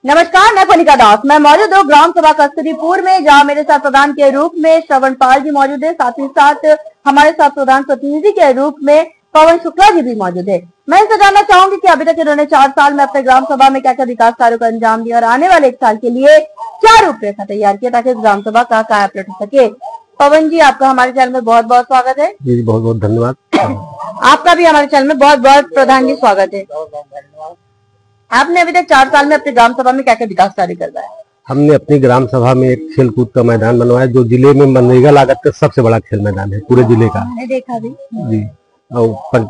नमस्कार, मैं कनिका दास। मैं मौजूद हूँ ग्राम सभा कस्तूरीपुर में, जहाँ मेरे साथ प्रधान के रूप में श्रवण पाल जी मौजूद है। साथ ही साथ हमारे साथ प्रधान प्रतिनिधि के रूप में पवन शुक्ला जी भी मौजूद है। मैं इनसे जानना चाहूंगी कि अभी तक इन्होंने 4 साल में अपने ग्राम सभा में क्या क्या विकास कार्यों को अंजाम दिया और आने वाले 1 साल के लिए क्या रूपरेखा तैयार किया ताकि ग्राम सभा का काया पलट हो सके। पवन जी, आपका हमारे चैनल में बहुत बहुत स्वागत है। जी बहुत बहुत धन्यवाद। आपका भी हमारे चैनल में बहुत बहुत प्रधान जी स्वागत है। आपने अभी तक 4 साल में अपने ग्राम सभा में क्या क्या विकास कार्य करवाया? हमने अपनी ग्राम सभा में एक खेल कूद का मैदान बनवाया, जो जिले में मनरेगा लागत का सबसे बड़ा खेल मैदान है पूरे जिले का। मैंने देखा भी। जी, और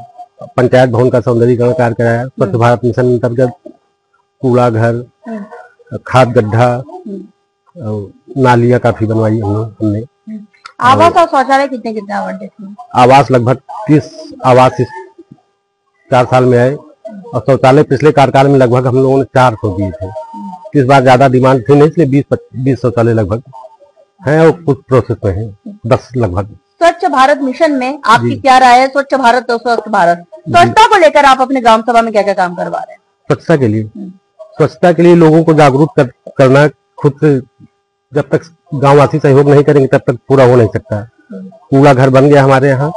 पंचायत भवन का सौंदर्यीकरण कार्य कराया। स्वच्छ भारत मिशन अंतर्गत कूड़ा घर, खाद गड्ढा, नालियां काफी बनवाई हमने। आवास और शौचालय कितने कितने आवंटित हैं? आवास लगभग 30 आवास इस 4 साल में आए, और शौचालय पिछले कार्यकाल में लगभग हम लोगों ने 400 दिए थे। इस बार ज्यादा डिमांड थी नहीं, इसलिए 20 शौचालय लगभग हैं और कुछ प्रोसेस में है, 10 लगभग। स्वच्छ भारत मिशन में आपकी क्या राय है? स्वच्छ भारत तो स्वच्छ भारत, स्वच्छता को लेकर आप अपने ग्राम सभा में क्या क्या काम करवा रहे हैं? स्वच्छता के लिए लोगों को जागरूक करना, खुद से जब तक गांववासी सहयोग नहीं करेंगे तब तक पूरा हो नहीं सकता। कूड़ा घर बन गया हमारे यहाँ,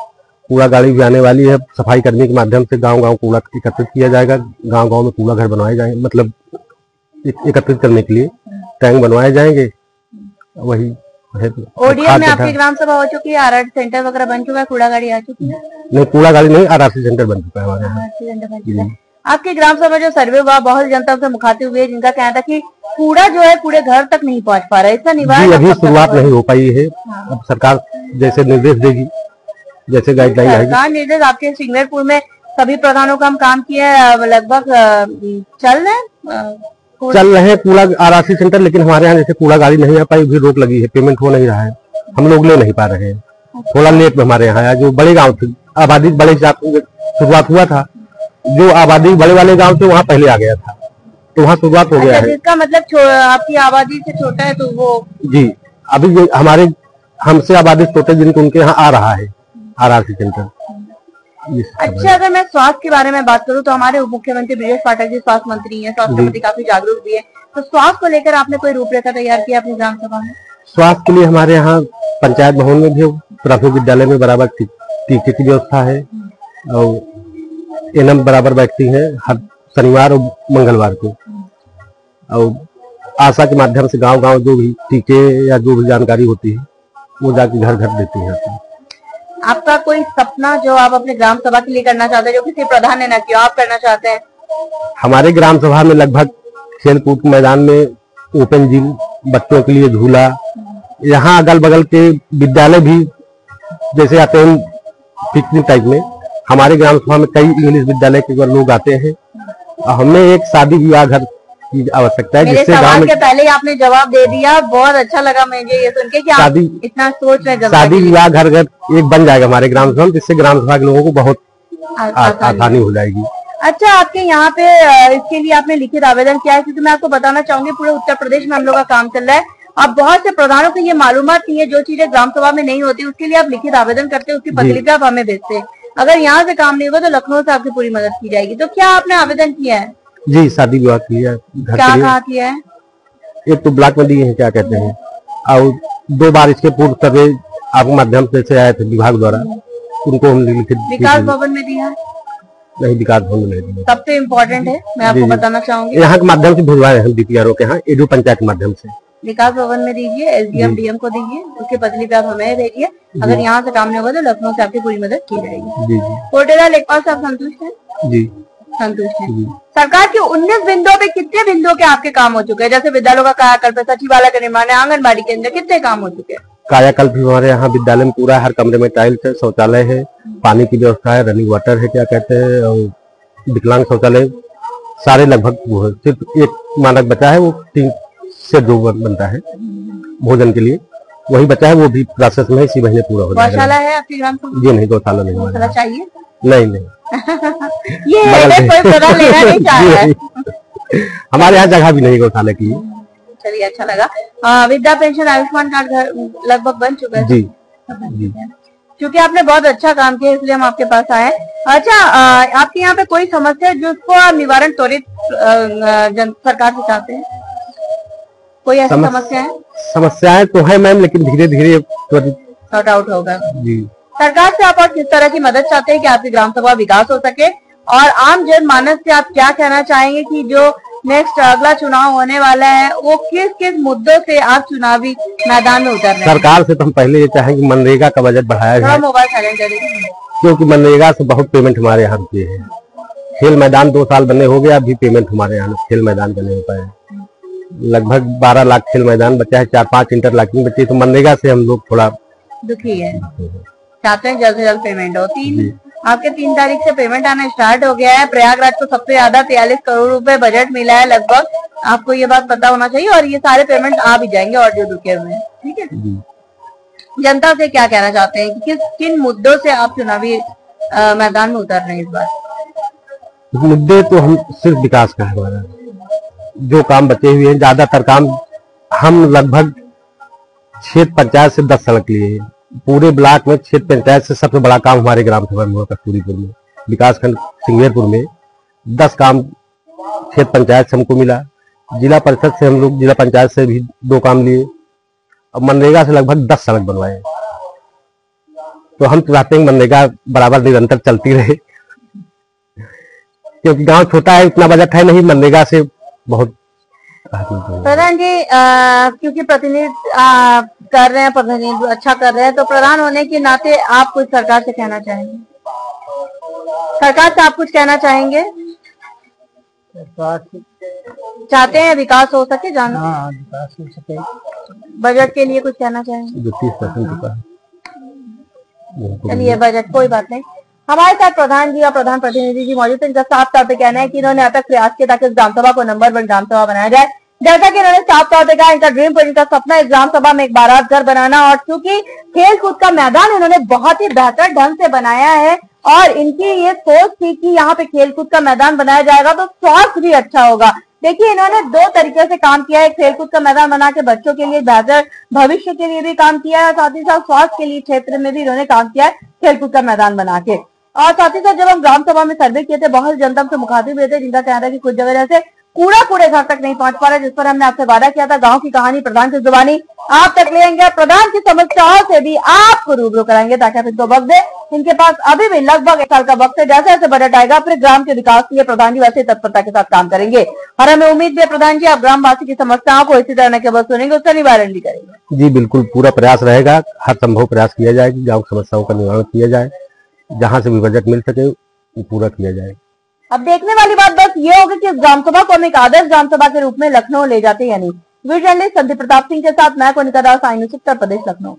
कूड़ा गाड़ी भी आने वाली है। सफाई कर्मी के माध्यम से गांव गांव कूड़ा एकत्रित किया जाएगा। गांव गांव में कूड़ा घर बनवाए जाएंगे, मतलब एकत्रित करने के लिए टैंक बनवाए जाएंगे। वही ओडीएफ में आपकी ग्राम सभा हो चुकी है, आरआरसी सेंटर वगैरह बन चुका है, कूड़ा गाड़ी आ चुकी है? नहीं, कूड़ा गाड़ी नहीं, आरआरसी सेंटर बन चुका है हमारे यहाँ। आपकी ग्राम सभा जो सर्वे हुआ, बहुत जनता से मुखातिब हुए, जिनका कहना था कि कूड़ा जो है पूरे घर तक नहीं पहुंच पा रहा है, इसका निवारण अभी शुरुआत नहीं हो पाई है। अब सरकार जैसे निर्देश देगी, जैसे गाइडलाइन आएगी। सरकार निर्देश आपके सिंगरपुर में सभी प्रधानों का हम काम किया, लगभग चल रहे हैं कूड़ा आरआरसी सेंटर, लेकिन हमारे यहाँ जैसे कूड़ा गाड़ी नहीं आ पाई, भी रोक लगी है, पेमेंट हो नहीं रहा है, हम लोग ले नहीं पा रहे हैं। थोड़ा लेट में हमारे यहाँ जो बड़े गाँव थे, आबादी बड़े शुरुआत हुआ था, जो आबादी बड़े वाले गाँव थे वहाँ पहले आ गया था, तो वहाँ शुरुआत हो गया है। इसका मतलब आपकी आबादी से छोटा है तो वो जी, अभी हमारे हमसे आबादी छोटे जिनको उनके यहाँ आ रहा है आरआरसी सेंटर। अच्छा, अगर मैं स्वास्थ्य के बारे में बात करूं तो हमारे उप मुख्यमंत्री ब्रजेश पाठक जी स्वास्थ्य मंत्री हैं, स्वास्थ्य मंत्री काफी जागरूक भी है, तो स्वास्थ्य को लेकर आपने कोई रूपरेखा तैयार किया अपनी ग्राम सभा में? स्वास्थ्य के लिए हमारे यहाँ पंचायत भवन में भी, प्राथमिक विद्यालय में बराबर टीके की व्यवस्था है, और एनएम बराबर बैठती है हर शनिवार और मंगलवार को, और आशा के माध्यम से गांव गांव जो भी टीके या जो भी जानकारी होती है वो जाके घर घर देती है। आपका कोई सपना जो आप अपने ग्राम सभा के लिए करना चाहते हैं, जो किसी प्रधान ने ना किया, आप करना चाहते हैं? हमारे ग्राम सभा में लगभग खेल कूद मैदान में ओपन जिम, बच्चों के लिए झूला, यहाँ अगल बगल के विद्यालय भी जैसे आते हैं पिकनिक टाइप में, हमारे ग्राम सभा में कई इंग्लिश विद्यालय के लोग आते हैं। हमें एक शादी विवाह घर की आवश्यकता है, जिससे गांव के पहले ही आपने जवाब दे दिया, बहुत अच्छा लगा मुझे ये सुन के कि आप इतना सोच रहे हैं। शादी विवाह घर एक बन जाएगा हमारे ग्राम सभा, जिससे ग्राम सभा के लोगों को बहुत आसानी हो जाएगी। अच्छा, आपके यहाँ पे इसके लिए आपने लिखित आवेदन किया है? क्योंकि मैं आपको बताना चाहूंगी पूरे उत्तर प्रदेश में हम लोग का काम चल रहा है, अब बहुत से प्रधानों को ये मालूमात नहीं है, जो चीजें ग्राम सभा में नहीं होती उसके लिए आप लिखित आवेदन करते हैं, उसकी प्रतिलिपि आप हमें भेजते हैं। अगर यहाँ से काम नहीं होगा तो लखनऊ से आपकी पूरी मदद की जाएगी। तो क्या आपने आवेदन किया है? जी, शादी विवाह किया है। क्या कहा किया है? एक तो ब्लॉक में दिए हैं, क्या कहते हैं, और 2 बार इसके पूर्व सर्वे आपके माध्यम से आए थे विभाग द्वारा, उनको हम लिखित विकास भवन में दिया है? नहीं, विकास भवन में नहीं दिया। सबसे इम्पोर्टेंट है, मैं आपको बताना चाहूंगी, यहाँ के माध्यम से भिजवाए हम डीपीआरओ के यहाँ, एडू पंचायत के माध्यम से। विकास भवन में दीजिए, एसडीएम डीएम को दीजिए, उसकी प्रतिलिपि आप हमें भेजिए। अगर यहाँ से काम नहीं होगा तो लखनऊ से आपकी पूरी मदद की जाएगी। कोटेला लेखपाल साहब संतुष्ट है? जी, संतुष्ट है। सरकार की 19 बिंदुओं पे कितने बिंदुओं के आपके काम हो चुके हैं? जैसे विद्यालयों का कायाकल्प, सचिवालय का निर्माण, आंगनबाड़ी केंद्र, कितने काम हो चुके हैं? कायाकल्प भी हमारे यहाँ विद्यालय में पूरा, हर कमरे में टाइल्स है, शौचालय है, पानी की व्यवस्था है, रनिंग वाटर है, क्या कहते हैं, और विकलांग शौचालय सारे लगभग वो है। सिर्फ एक मानक बचा है, वो 3 से 2 बनता है भोजन के लिए, वही बचा है, वो भी प्रोसेस में इसी महीने पूरा हो जाएगा। गौशाला है आपकी ग्राम सभा? जी नहीं, गौशाला नहीं। गौशाला चाहिए? नहीं ये कोई प्रधान लेना नहीं चाह रहा है। हमारे यहाँ जगह भी नहीं गौशाला की। चलिए, अच्छा लगा। वृद्धा पेंशन, आयुष्मान कार्ड घर लगभग बन चुका है? जी, क्योंकि आपने बहुत अच्छा काम किया इसलिए हम आपके पास आए। अच्छा, आपके यहाँ पे कोई समस्या है जिसको आप निवारण त्वरित सरकार से चाहते हैं? कोई ऐसी समस्याएं तो है मैम, लेकिन धीरे धीरे सॉर्ट आउट होगा जी। सरकार से आप और किस तरह की मदद चाहते हैं कि आपकी ग्राम सभा विकास हो सके, और आम जनमानस से आप क्या कहना चाहेंगे कि जो नेक्स्ट अगला चुनाव होने वाला है वो किस किस मुद्दों से आप चुनावी मैदान में उतर रहे हैं? सरकार से तो हम पहले ये चाहेंगे कि मनरेगा का बजट बढ़ाया जाए, मोबाइल साइलेंट करेंगे, क्योंकि मनरेगा से बहुत पेमेंट हमारे यहाँ किए हैं। खेल मैदान 2 साल बने हो गए, अभी पेमेंट हमारे यहाँ खेल मैदान का नहीं हो पाया। लगभग 12 लाख खेल मैदान बचा है, 4-5 इंटरलॉकिंग बची, तो मनरेगा से हम लोग थोड़ा दुखी है, चाहते हैं जल्द से जल्द पेमेंट हो। आपके 3 तारीख से पेमेंट आना स्टार्ट हो गया है। प्रयागराज को सबसे ज्यादा 43 करोड़ रुपए बजट मिला है लगभग, आपको ये बात पता होना चाहिए, और ये सारे पेमेंट आ भी जाएंगे और जो रुके हुए हैं। ठीक है, जनता से क्या कहना चाहते हैं कि किन मुद्दों से आप चुनावी मैदान में उतर रहे हैं इस बार? मुद्दे तो हम सिर्फ विकास का है, हमारा जो काम बचे हुए हैं, ज्यादातर काम हम लगभग क्षेत्र पंचायत से 10 सड़क लिए हैं। पूरे ब्लॉक में क्षेत्र पंचायत से सबसे बड़ा काम हमारे ग्राम सभा में हुआ कस्तूरीपुर में, विकासखंड सिंगेरपुर में 10 काम क्षेत्र पंचायत से हमको मिला। जिला परिषद से हम लोग जिला पंचायत से भी 2 काम लिए, और मनरेगा से लगभग 10 सड़क बनवाए। तो हम चाहते हैं मनरेगा बराबर निरंतर चलती रहे, क्योंकि गांव छोटा है, इतना बजट है नहीं, मनरेगा से बहुत। प्रधान जी क्योंकि प्रतिनिधि कर रहे हैं, प्रतिनिधि अच्छा कर रहे हैं, तो प्रधान होने के नाते आप कुछ सरकार से कहना चाहेंगे? सरकार से आप कुछ कहना चाहेंगे? चाहते हैं विकास हो सके, विकास हो सके, बजट के लिए कुछ कहना चाहेंगे? चलिए बजट कोई बात नहीं। हमारे साथ प्रधान जी और प्रधान प्रतिनिधि जी मौजूद हैं, इनका साफ तौर पे कहना है कि इन्होंने अब तक प्रयास किया ताकि इस ग्राम सभा को नंबर 1 ग्राम सभा बनाया जाए। जैसा कि इन्होंने साफ तौर पे कहा, इनका ड्रीम पर इनका सपना इस ग्राम सभा में एक बारात घर बनाना, और चूंकि खेल कूद का मैदान इन्होंने बहुत ही बेहतर ढंग से बनाया है, और इनकी ये सोच थी कि यहाँ पे खेल कूद का मैदान बनाया जाएगा तो स्वास्थ्य भी अच्छा होगा। देखिए इन्होंने 2 तरीके से काम किया है, खेल कूद का मैदान बना के बच्चों के लिए बेहतर भविष्य के लिए भी काम किया है, साथ ही साथ स्वास्थ्य के लिए क्षेत्र में भी इन्होंने काम किया है खेल कूद का मैदान बना के। और साथ ही साथ जब हम ग्राम सभा में सर्वे किए थे, बहुत जनता से मुखातिब हुए थे, जिनका कहना था कि कुछ जगह ऐसे कूड़ा पूरे घर तक नहीं पहुंच पा रहा, जिस पर हमने आपसे वादा किया था गांव की कहानी प्रधान की जुबानी आप तक लेंगे, प्रधान की समस्याओं से भी आपको रूबरू कराएंगे ताकि आप इनको वक्त दे। इनके पास अभी भी लगभग 1 साल का वक्त है, जैसे जैसे बजट आएगा फिर ग्राम के विकास के लिए प्रधान जी वैसे तत्परता के साथ काम करेंगे, और हमें उम्मीद भी है प्रधान जी आप ग्रामवासी की समस्याओं को इसी तरह के बस सुनेंगे, उसका निवारण भी करेंगे। जी बिल्कुल, पूरा प्रयास रहेगा, हर संभव प्रयास किया जाएगा, गाँव की समस्याओं का निवारण किया जाए, जहाँ से भी बजट मिल सके वो पूरा किया जाए। अब देखने वाली बात बस ये होगी कि इस ग्राम सभा को हम एक आदर्श ग्राम सभा के रूप में लखनऊ ले जाते हैं या नहीं। वीडियो जर्नलिस्ट संदीप प्रताप सिंह के साथ मैं कोनिका दास, आई न्यूज़ उत्तर प्रदेश, लखनऊ।